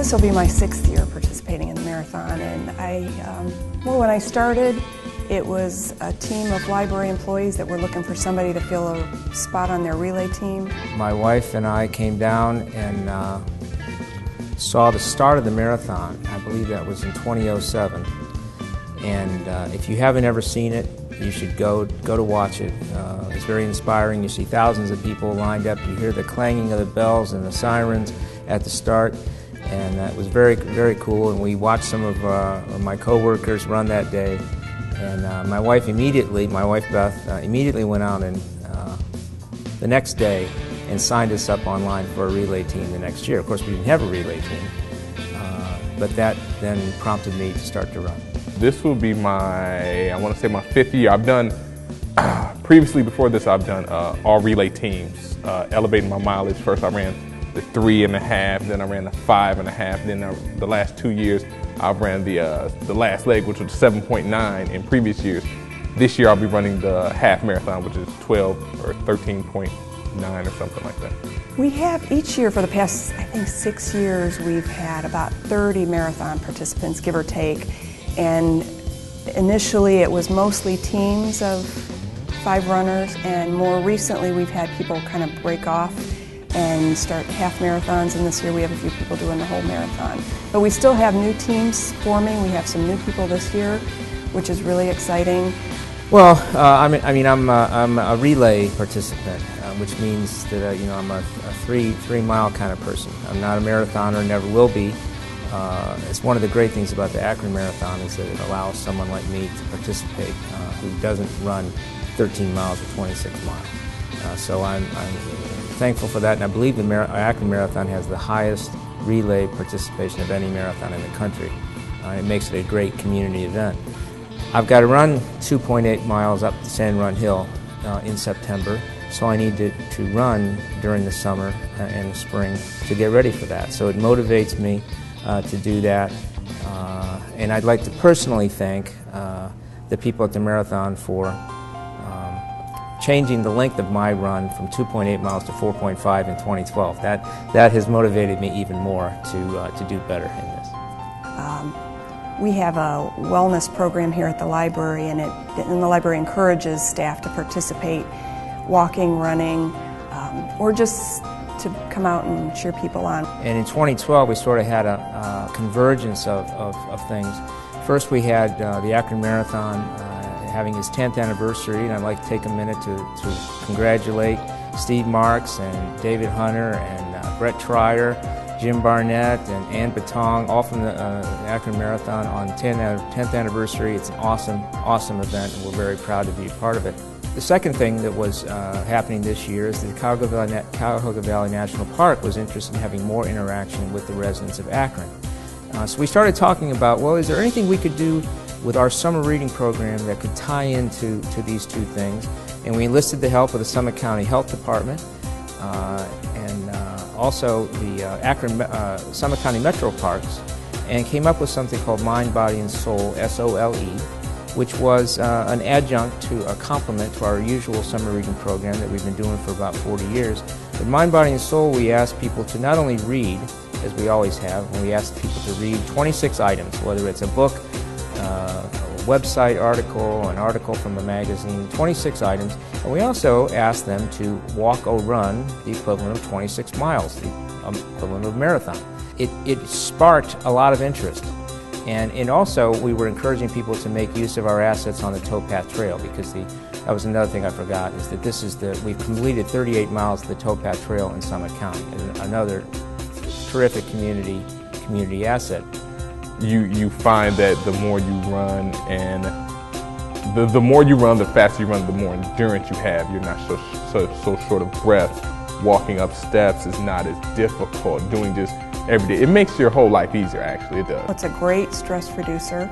This will be my 6th year participating in the marathon, and well, when I started, it was a team of library employees that were looking for somebody to fill a spot on their relay team. My wife and I came down and saw the start of the marathon. I believe that was in 2007. And if you haven't ever seen it, you should go to watch it. It's very inspiring. You see thousands of people lined up. You hear the clanging of the bells and the sirens at the start. And it was very, very cool. And we watched some of my co-workers run that day. And my wife Beth, immediately went out and the next day and signed us up online for a relay team the next year. Of course, we didn't have a relay team, but that then prompted me to start to run. This will be my, I want to say my 5th year. I've done, previously before this, I've done all relay teams, elevating my mileage. First I ran the 3.5, then I ran the 5.5, then the last 2 years I ran the last leg, which was 7.9 in previous years. This year I'll be running the half marathon, which is 12 or 13.9 or something like that. We have each year for the past, I think, 6 years, we've had about 30 marathon participants, give or take. And initially it was mostly teams of 5 runners, and more recently we've had people kind of break off and start half marathons, and this year we have a few people doing the whole marathon. But we still have new teams forming. We have some new people this year, which is really exciting. Well, I'm a relay participant, which means that I'm a 3-mile kind of person. I'm not a marathoner, never will be. It's one of the great things about the Akron Marathon is that it allows someone like me to participate who doesn't run 13 miles or 26 miles. So I'm thankful for that, and I believe the Akron Marathon has the highest relay participation of any marathon in the country. It makes it a great community event. I've got to run 2.8 miles up the Sand Run Hill in September, so I need to run during the summer and the spring to get ready for that. So it motivates me to do that, and I'd like to personally thank the people at the marathon for changing the length of my run from 2.8 miles to 4.5 in 2012. That has motivated me even more to do better in this. We have a wellness program here at the library, and the library encourages staff to participate, walking, running, or just to come out and cheer people on. And in 2012 we sort of had a convergence of things. First we had the Akron Marathon having its 10th anniversary, and I'd like to take a minute to congratulate Steve Marks and David Hunter and Brett Trier, Jim Barnett and Ann Batong, all from the Akron Marathon on 10th anniversary. It's an awesome event, and we're very proud to be a part of it. The second thing that was happening this year is that the Cuyahoga Valley National Park was interested in having more interaction with the residents of Akron. So we started talking about, well, is there anything we could do with our summer reading program that could tie into these two things? And we enlisted the help of the Summit County Health Department and also the Summit County Metro Parks, and came up with something called Mind, Body, and Soul, SOLE, which was an adjunct to a complement to our usual summer reading program that we've been doing for about 40 years. With Mind, Body, and Soul, we asked people to not only read, as we always have, and we asked people to read 26 items, whether it's a book, a website article, an article from a magazine, 26 items, and we also asked them to walk or run the equivalent of 26 miles, the equivalent of a marathon. It sparked a lot of interest. And also, we were encouraging people to make use of our assets on the Towpath Trail, because that was another thing I forgot, is that we've completed 38 miles of the Towpath Trail in Summit County, and another terrific community asset. You find that the more you run, and the more you run, the faster you run, the more endurance you have. You're not so short of breath. Walking up steps is not as difficult. Doing just every day, it makes your whole life easier. Actually, it does. It's a great stress reducer.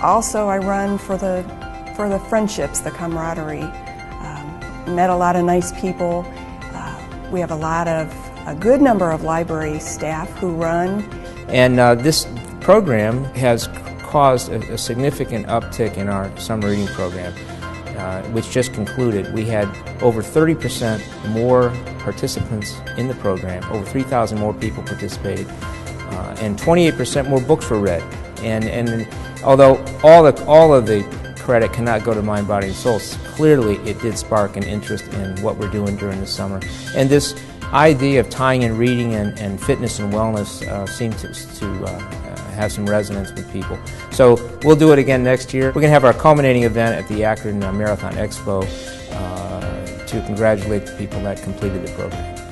Also, I run for the friendships, the camaraderie. Met a lot of nice people. We have a good number of library staff who run. And this program has caused a significant uptick in our summer reading program. which just concluded, we had over 30% more participants in the program, over 3,000 more people participated, and 28% more books were read. And although all of the credit cannot go to Mind, Body, and Soul, clearly it did spark an interest in what we're doing during the summer. And this idea of tying in reading and fitness and wellness seemed to have some resonance with people. So we'll do it again next year. We're going to have our culminating event at the Akron Marathon Expo to congratulate the people that completed the program.